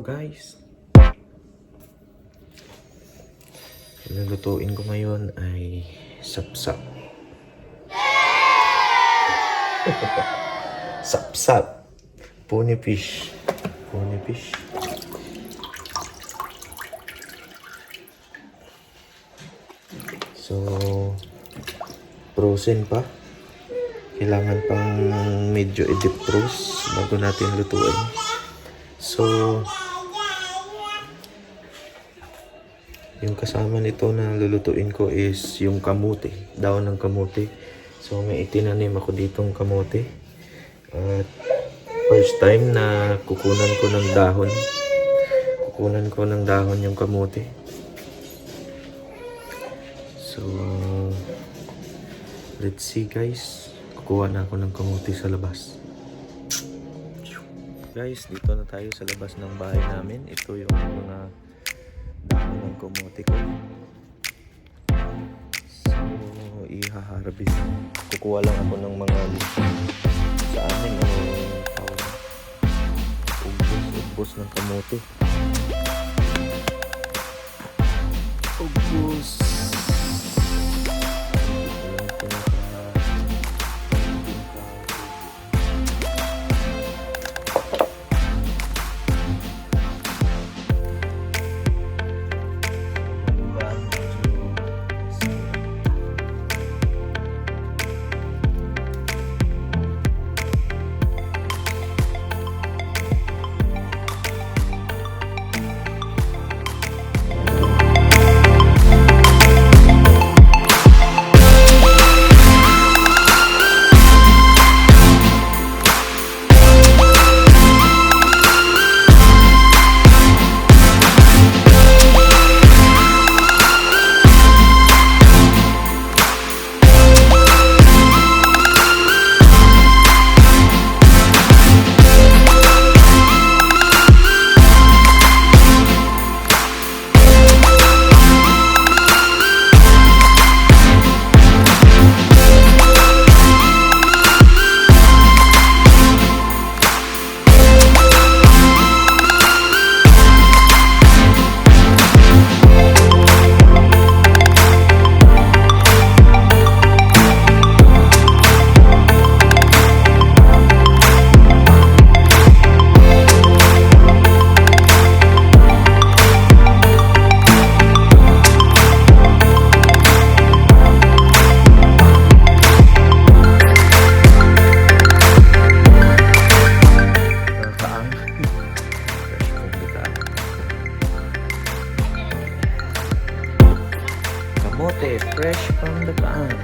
guys, lulutuin ko ngayon ay Sap-Sap. Sap-Sap pony fish. So frozen pa, kailangan pang medyo i-deep froze bago natin lutuin. So yung kasama nito na lulutuin ko is yung kamote, daon ng kamote. So may itinanim ako ditong kamote. At first time na kukunan ko ng dahon yung kamote. So let's see guys, kukuha na ako ng kamote sa labas. Guys, dito na tayo sa labas ng bahay namin. Ito yung mga dahon ng kamote ko. So ihaharvest. Kukuha lang ako ng mga sa amin ubos ng kamote. Ubos. Kamote fresh from the Kaang.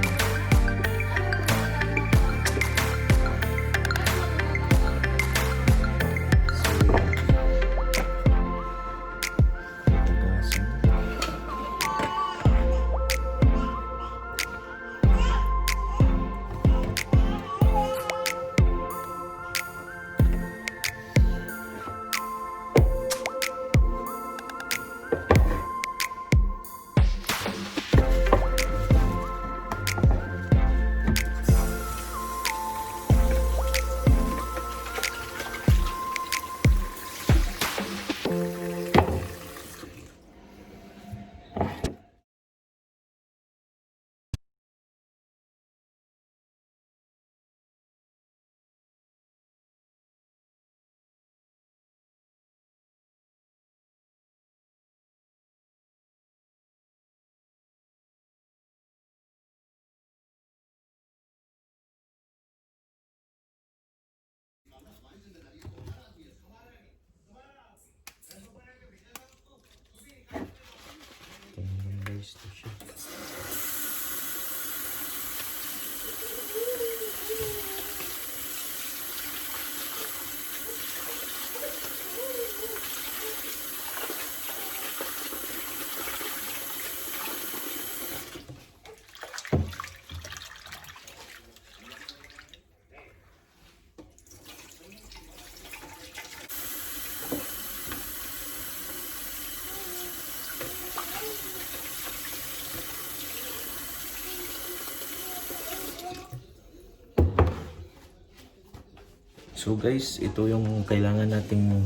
So guys, ito yung kailangan nating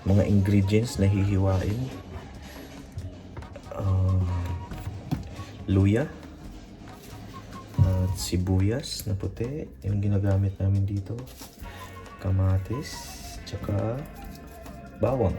mga ingredients na hihiwain. Luya at sibuyas na puti, yung ginagamit namin dito, kamatis, tsaka bawang.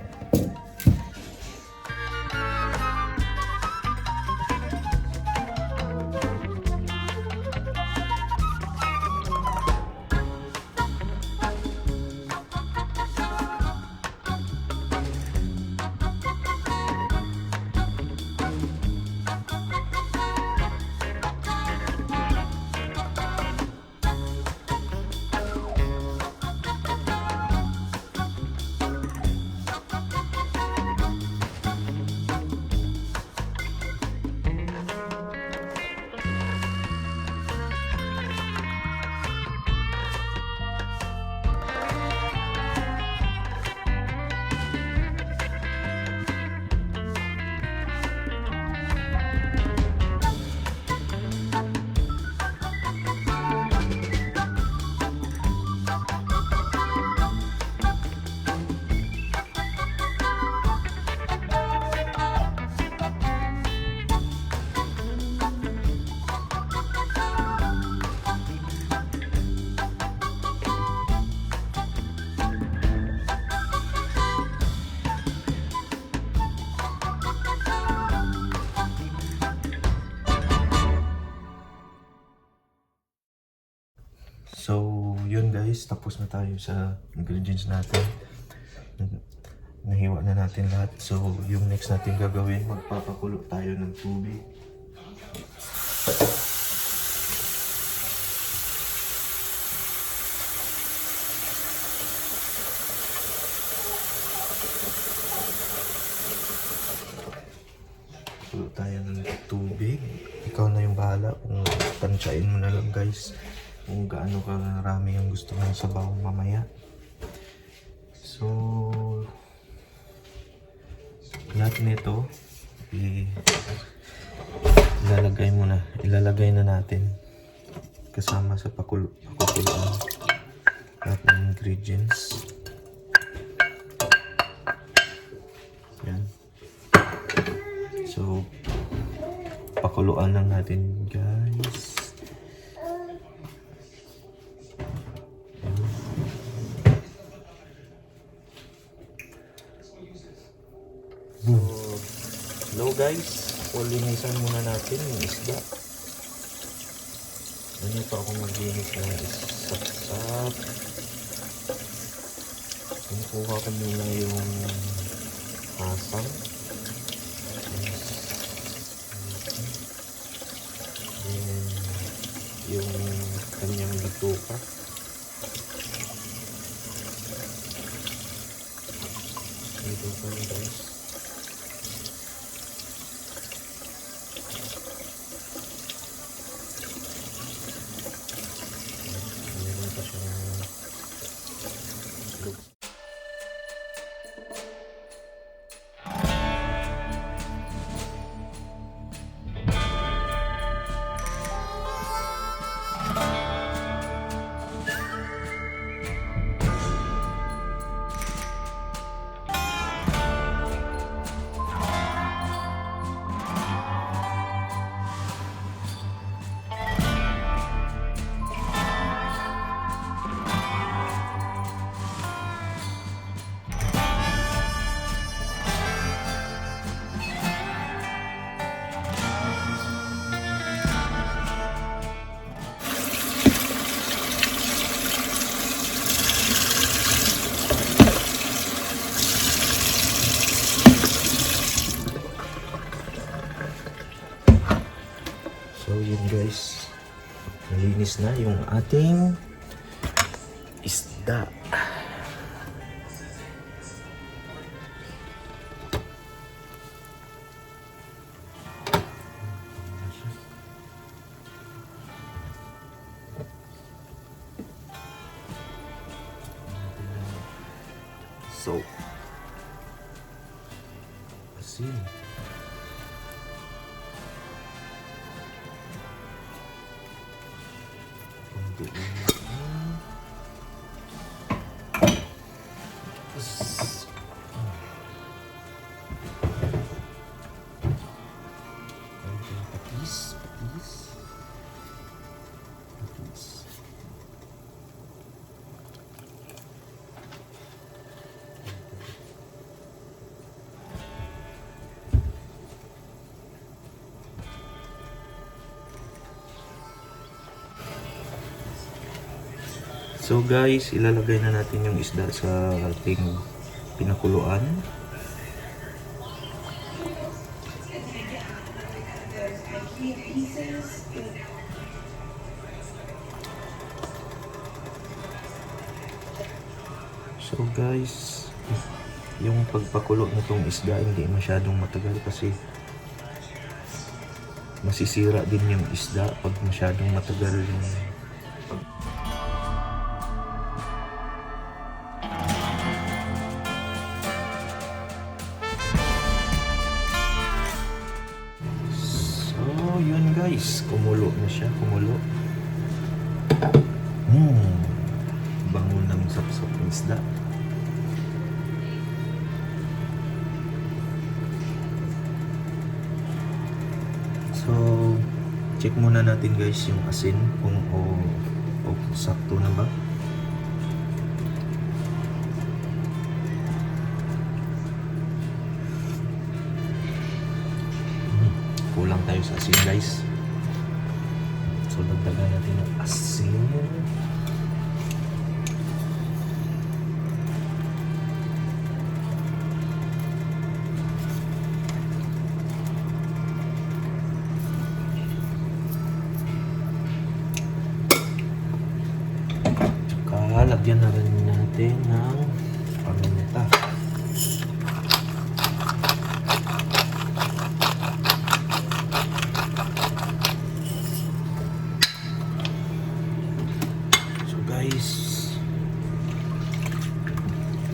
So, yun guys, tapos na tayo sa ingredients natin. Nahiwa na natin lahat. So, yung next natin gagawin, magpapakulo tayo ng tubig. Kulo tayo ng tubig. Ikaw na yung bahala kung tansyain mo na lang guys kung gaano karami yung gusto mo sa sabaw mamaya. So, lahat nito ilalagay na natin kasama sa pakulo lahat ng ingredients. Yan. So, pakuluan lang natin guys. Hello guys, linisan muna natin yung isda. Ano pa ako maglinis ng Sap-Sap. Kuha ko muna yung asang. Then, yung kanyang bituka. Bituka na guys. So yun guys, nalinis na yung ating isda. So, asin. patis. Patis. Patis. So guys, ilalagay na natin yung isda sa ating pinakuluan. So guys, yung pagpakulo nitong isda hindi masyadong matagal kasi masisira din yung isda pag masyadong matagal yung yun guys, kumulo na siya, kumulo. Bango ng sap-sap ng isda. So, check muna natin guys yung asin kung sakto na ba. Kulang tayo sa asin guys. So dagdagan natin ng asin. Tsaka lagyan na rin natin ng paminta. Guys,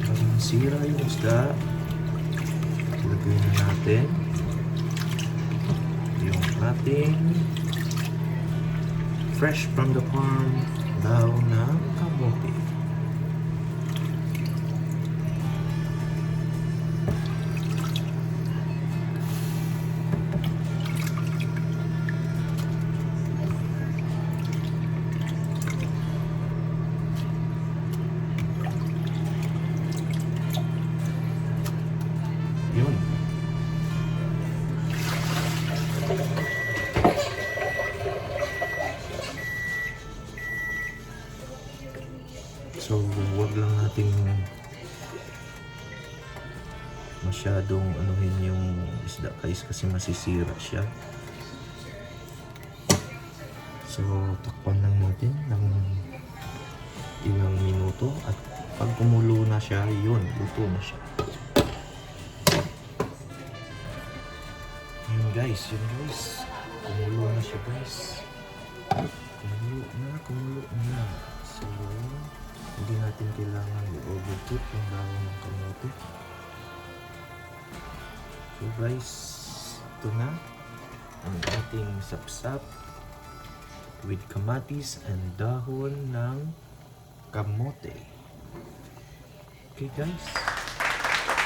parang sira yung isda. Lagay na natin yung ating fresh from the farm daw ng kamote. Yun. So, wag lang natin masyadong anuhin yung isda guys kasi masisira siya. So, takpan lang natin ng ilang minuto at pag kumulo na siya, yun, luto na siya. Yun guys, kumulo na siya guys. Kumulo na. So, hindi natin kailangan i-overcook yung dahon ng kamote. So guys, ito na ang ating sap-sap with kamatis and dahon ng kamote. Okay guys,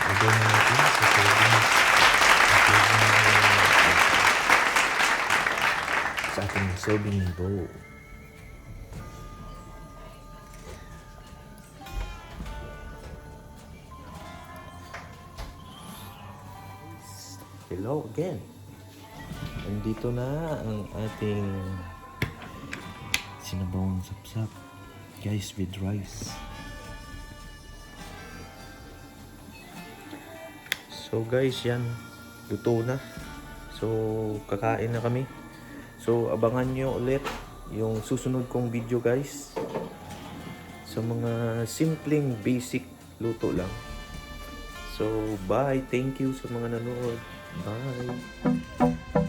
lagay na natin sa ating serving bowl. Hello again. Nandito na ang ating sinabawang sap-sap guys with rice. So guys, yan, luto na. So kakain na kami. So abangan nyo ulit yung susunod kong video guys. Sa mga simpleng basic luto lang. So bye, thank you sa mga nanood. Bye.